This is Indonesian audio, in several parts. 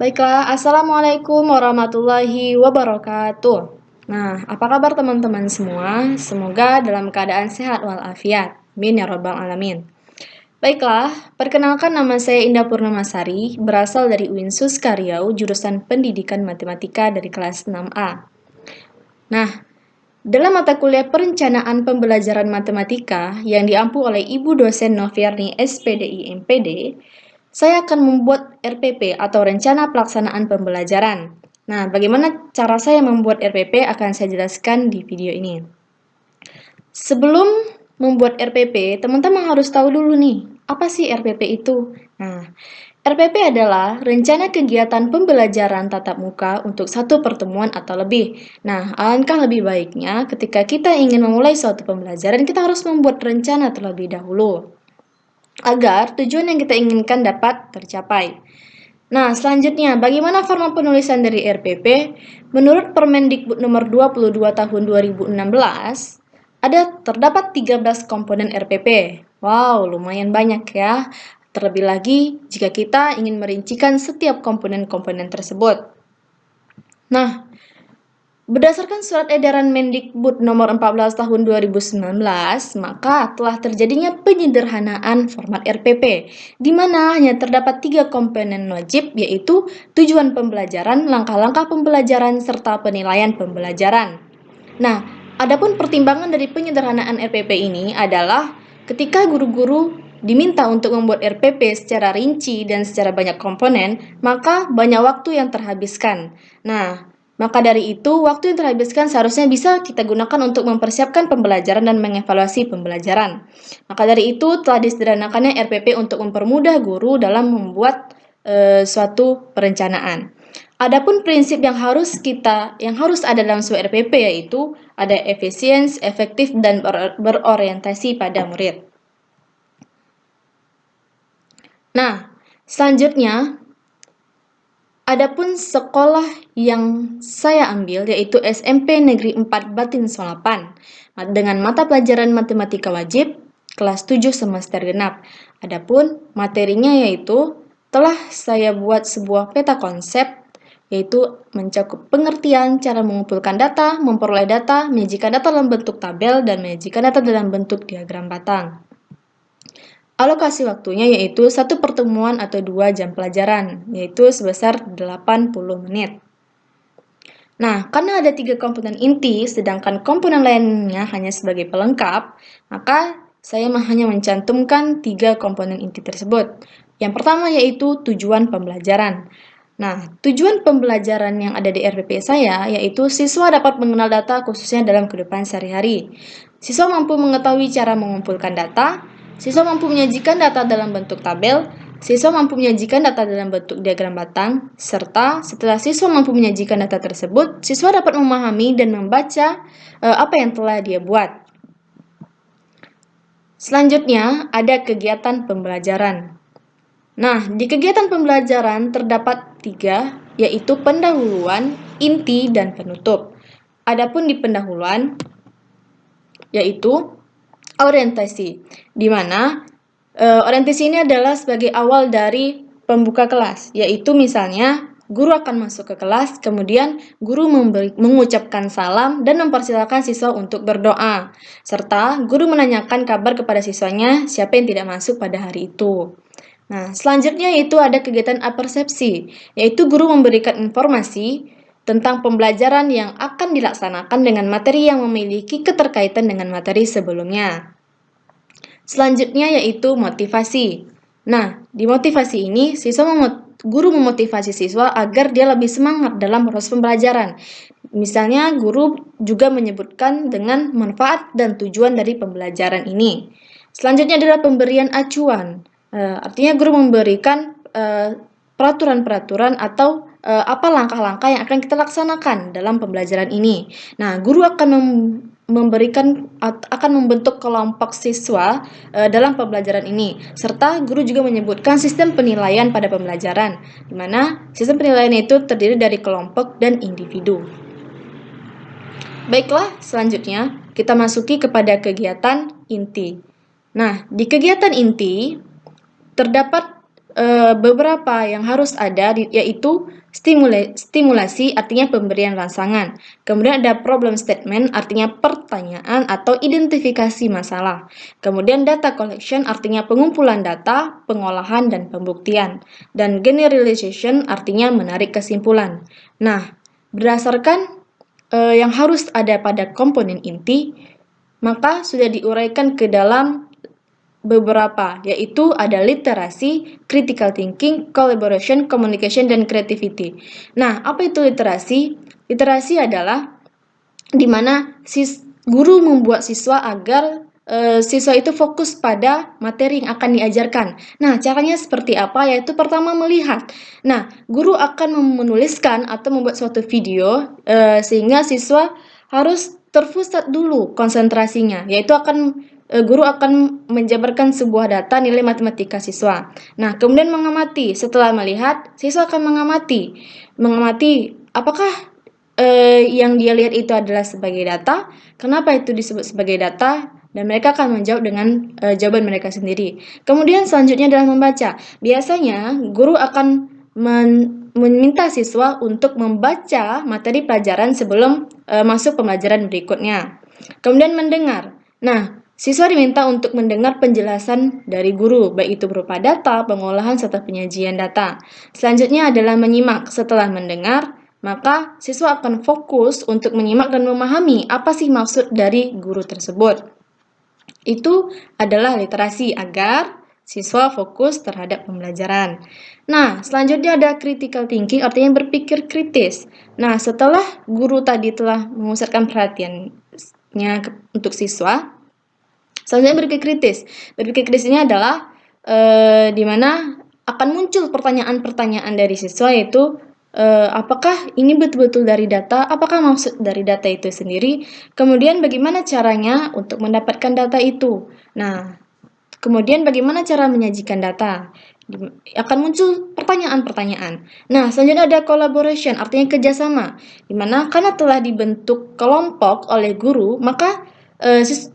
Baiklah, Assalamualaikum warahmatullahi wabarakatuh. Nah, apa kabar teman-teman semua? Semoga dalam keadaan sehat walafiat. Amin ya rabbal alamin. Baiklah, perkenalkan nama saya Indah Purnamasari, berasal dari UIN SUS Karyau, jurusan Pendidikan Matematika dari kelas 6A. Nah, dalam mata kuliah Perencanaan Pembelajaran Matematika yang diampu oleh Ibu dosen Noviarni SPDI MPD, saya akan membuat RPP atau Rencana Pelaksanaan Pembelajaran. Nah, bagaimana cara saya membuat RPP akan saya jelaskan di video ini. Sebelum membuat RPP, teman-teman harus tahu dulu nih, apa sih RPP itu? Nah, RPP adalah rencana kegiatan pembelajaran tatap muka untuk satu pertemuan atau lebih. Nah, alangkah lebih baiknya ketika kita ingin memulai suatu pembelajaran, kita harus membuat rencana terlebih dahulu agar tujuan yang kita inginkan dapat tercapai. Nah, selanjutnya, bagaimana forma penulisan dari RPP? Menurut Permendikbud nomor 22 tahun 2016, terdapat 13 komponen RPP. Wow, lumayan banyak ya. Terlebih lagi jika kita ingin merincikan setiap komponen-komponen tersebut. Nah, berdasarkan surat edaran Mendikbud nomor 14 tahun 2019, maka telah terjadinya penyederhanaan format RPP, di mana hanya terdapat 3 komponen wajib, yaitu tujuan pembelajaran, langkah-langkah pembelajaran, serta penilaian pembelajaran. Nah, adapun pertimbangan dari penyederhanaan RPP ini adalah ketika guru-guru diminta untuk membuat RPP secara rinci dan secara banyak komponen, maka banyak waktu yang terhabiskan. Nah, maka dari itu, waktu yang terhabiskan seharusnya bisa kita gunakan untuk mempersiapkan pembelajaran dan mengevaluasi pembelajaran. Maka dari itu, telah disederhanakannya RPP untuk mempermudah guru dalam membuat suatu perencanaan. Adapun prinsip yang harus ada dalam sebuah RPP yaitu ada efisiensi, efektif, dan berorientasi pada murid. Nah, selanjutnya, adapun sekolah yang saya ambil yaitu SMP Negeri 4 Batin Solapan dengan mata pelajaran matematika wajib kelas 7 semester genap. Adapun materinya yaitu telah saya buat sebuah peta konsep yaitu mencakup pengertian cara mengumpulkan data, memperoleh data, menyajikan data dalam bentuk tabel, dan menyajikan data dalam bentuk diagram batang. Alokasi waktunya yaitu 1 pertemuan atau 2 jam pelajaran, yaitu sebesar 80 menit. Nah, karena ada 3 komponen inti, sedangkan komponen lainnya hanya sebagai pelengkap, maka saya hanya mencantumkan 3 komponen inti tersebut. Yang pertama yaitu tujuan pembelajaran. Nah, tujuan pembelajaran yang ada di RPP saya yaitu siswa dapat mengenal data khususnya dalam kehidupan sehari-hari. Siswa mampu mengetahui cara mengumpulkan data, siswa mampu menyajikan data dalam bentuk tabel, siswa mampu menyajikan data dalam bentuk diagram batang, serta setelah siswa mampu menyajikan data tersebut, siswa dapat memahami dan membaca apa yang telah dia buat. Selanjutnya, ada kegiatan pembelajaran. Nah, di kegiatan pembelajaran terdapat 3, yaitu pendahuluan, inti, dan penutup. Adapun di pendahuluan, yaitu orientasi, di mana orientasi ini adalah sebagai awal dari pembuka kelas, yaitu misalnya guru akan masuk ke kelas, kemudian guru mengucapkan salam dan mempersilakan siswa untuk berdoa, serta guru menanyakan kabar kepada siswanya siapa yang tidak masuk pada hari itu. Nah, selanjutnya yaitu ada kegiatan apersepsi, yaitu guru memberikan informasi tentang pembelajaran yang akan dilaksanakan dengan materi yang memiliki keterkaitan dengan materi sebelumnya. Selanjutnya yaitu motivasi. Nah, di motivasi ini guru memotivasi siswa agar dia lebih semangat dalam proses pembelajaran. Misalnya, guru juga menyebutkan dengan manfaat dan tujuan dari pembelajaran ini. Selanjutnya adalah pemberian acuan. Artinya guru memberikan peraturan-peraturan atau apa langkah-langkah yang akan kita laksanakan dalam pembelajaran ini. Nah, guru akan membentuk kelompok siswa dalam pembelajaran ini, serta guru juga menyebutkan sistem penilaian pada pembelajaran, di mana sistem penilaian itu terdiri dari kelompok dan individu. Baiklah, selanjutnya kita masuki kepada kegiatan inti. Nah, di kegiatan inti terdapat beberapa yang harus ada, yaitu stimulasi, artinya pemberian rangsangan. Kemudian ada problem statement, artinya pertanyaan atau identifikasi masalah. Kemudian data collection, artinya pengumpulan data, pengolahan, dan pembuktian. Dan generalization, artinya menarik kesimpulan. Nah, berdasarkan yang harus ada pada komponen inti, maka sudah diuraikan ke dalam beberapa, yaitu ada literasi, critical thinking, collaboration, communication, dan creativity. Nah, apa itu literasi? Literasi adalah di mana guru membuat siswa agar siswa itu fokus pada materi yang akan diajarkan. Nah, caranya seperti apa? Yaitu pertama melihat. Nah, guru akan menuliskan atau membuat suatu video sehingga siswa harus terpusat dulu konsentrasinya, yaitu guru akan menjabarkan sebuah data nilai matematika siswa. Nah, kemudian mengamati. Setelah melihat, siswa akan mengamati apakah yang dia lihat itu adalah sebagai data, kenapa itu disebut sebagai data, dan mereka akan menjawab dengan jawaban mereka sendiri. Kemudian selanjutnya adalah membaca. Biasanya guru akan meminta siswa untuk membaca materi pelajaran sebelum masuk pembelajaran berikutnya. Kemudian mendengar. Nah, siswa diminta untuk mendengar penjelasan dari guru, baik itu berupa data, pengolahan, serta penyajian data. Selanjutnya adalah menyimak. Setelah mendengar, maka siswa akan fokus untuk menyimak dan memahami apa sih maksud dari guru tersebut. Itu adalah literasi agar siswa fokus terhadap pembelajaran. Nah, selanjutnya ada critical thinking, artinya berpikir kritis. Nah, setelah guru tadi telah memusatkan perhatiannya untuk siswa, selanjutnya berpikir kritis. Berpikir kritis ini adalah di mana akan muncul pertanyaan-pertanyaan dari siswa, yaitu apakah ini betul-betul dari data? Apakah maksud dari data itu sendiri? Kemudian bagaimana caranya untuk mendapatkan data itu? Nah, kemudian bagaimana cara menyajikan data? Akan muncul pertanyaan-pertanyaan. Nah, selanjutnya ada collaboration, artinya kerjasama. Dimana karena telah dibentuk kelompok oleh guru, maka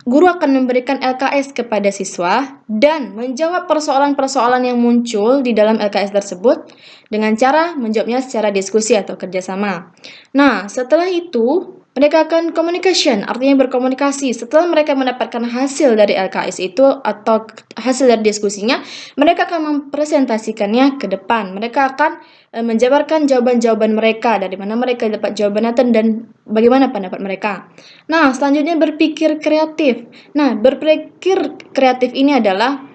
guru akan memberikan LKS kepada siswa dan menjawab persoalan-persoalan yang muncul di dalam LKS tersebut dengan cara menjawabnya secara diskusi atau kerjasama. Nah, setelah itu mereka akan communication, artinya berkomunikasi. Setelah mereka mendapatkan hasil dari LKS itu atau hasil dari diskusinya, mereka akan mempresentasikannya ke depan. Mereka akan menjabarkan jawaban-jawaban mereka, dari mana mereka dapat jawabannya dan bagaimana pendapat mereka. Nah, selanjutnya berpikir kreatif. Nah, berpikir kreatif ini adalah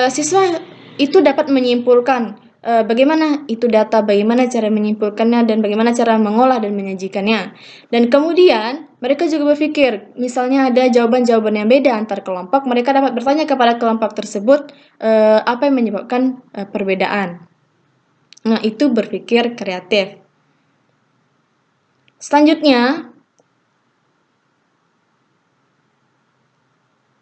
siswa itu dapat menyimpulkan bagaimana itu data, bagaimana cara menyimpulkannya, dan bagaimana cara mengolah dan menyajikannya. Dan kemudian mereka juga berpikir, misalnya ada jawaban-jawaban yang beda antar kelompok, mereka dapat bertanya kepada kelompok tersebut apa yang menyebabkan perbedaan. Nah, itu berpikir kreatif. Selanjutnya,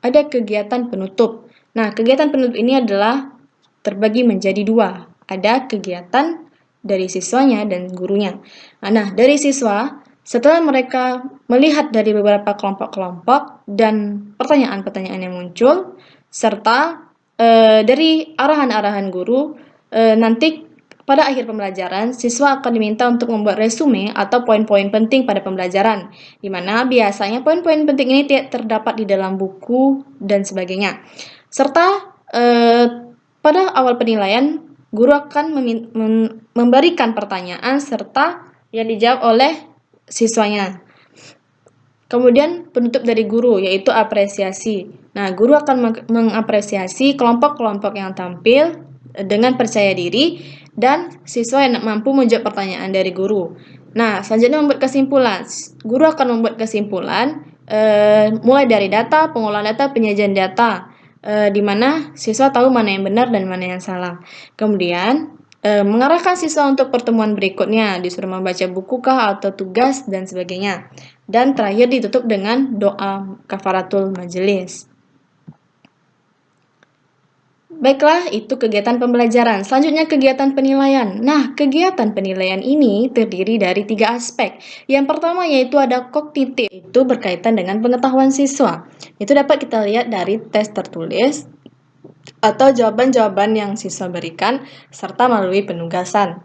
ada kegiatan penutup. Nah, kegiatan penutup ini adalah terbagi menjadi dua. Ada kegiatan dari siswanya dan gurunya. Nah, dari siswa, setelah mereka melihat dari beberapa kelompok-kelompok dan pertanyaan-pertanyaan yang muncul, serta dari arahan-arahan guru, nanti pada akhir pembelajaran, siswa akan diminta untuk membuat resume atau poin-poin penting pada pembelajaran, di mana biasanya poin-poin penting ini tidak terdapat di dalam buku dan sebagainya. Serta pada awal penilaian, guru akan memberikan pertanyaan serta yang dijawab oleh siswanya. Kemudian penutup dari guru, yaitu apresiasi. Nah, guru akan mengapresiasi kelompok-kelompok yang tampil dengan percaya diri dan siswa yang mampu menjawab pertanyaan dari guru. Nah, selanjutnya membuat kesimpulan. Guru akan membuat kesimpulan mulai dari data, pengolahan data, penyajian data, di mana siswa tahu mana yang benar dan mana yang salah. Kemudian mengarahkan siswa untuk pertemuan berikutnya, disuruh membaca buku kah atau tugas dan sebagainya. Dan terakhir ditutup dengan doa kafaratul majelis. Baiklah, itu kegiatan pembelajaran. Selanjutnya kegiatan penilaian. Nah, kegiatan penilaian ini terdiri dari 3 aspek. Yang pertama yaitu ada kognitif, itu berkaitan dengan pengetahuan siswa. Itu dapat kita lihat dari tes tertulis, atau jawaban-jawaban yang siswa berikan, serta melalui penugasan.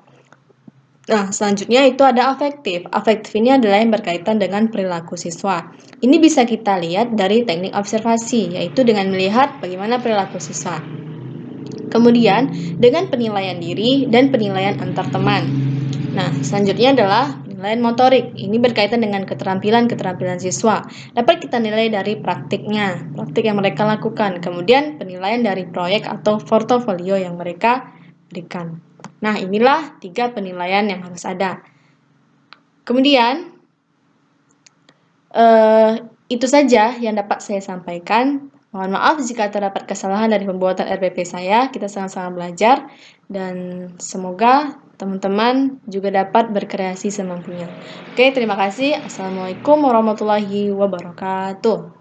Nah, selanjutnya itu ada afektif. Afektif ini adalah yang berkaitan dengan perilaku siswa. Ini bisa kita lihat dari teknik observasi, yaitu dengan melihat bagaimana perilaku siswa. Kemudian, dengan penilaian diri dan penilaian antar teman. Nah, selanjutnya adalah penilaian motorik. Ini berkaitan dengan keterampilan-keterampilan siswa. Dapat kita nilai dari praktik yang mereka lakukan. Kemudian, penilaian dari proyek atau portofolio yang mereka berikan. Nah, inilah 3 penilaian yang harus ada. Kemudian, itu saja yang dapat saya sampaikan. Mohon maaf jika terdapat kesalahan dari pembuatan RPP saya. Kita sama-sama belajar dan semoga teman-teman juga dapat berkreasi semampunya. Oke, terima kasih. Assalamualaikum warahmatullahi wabarakatuh.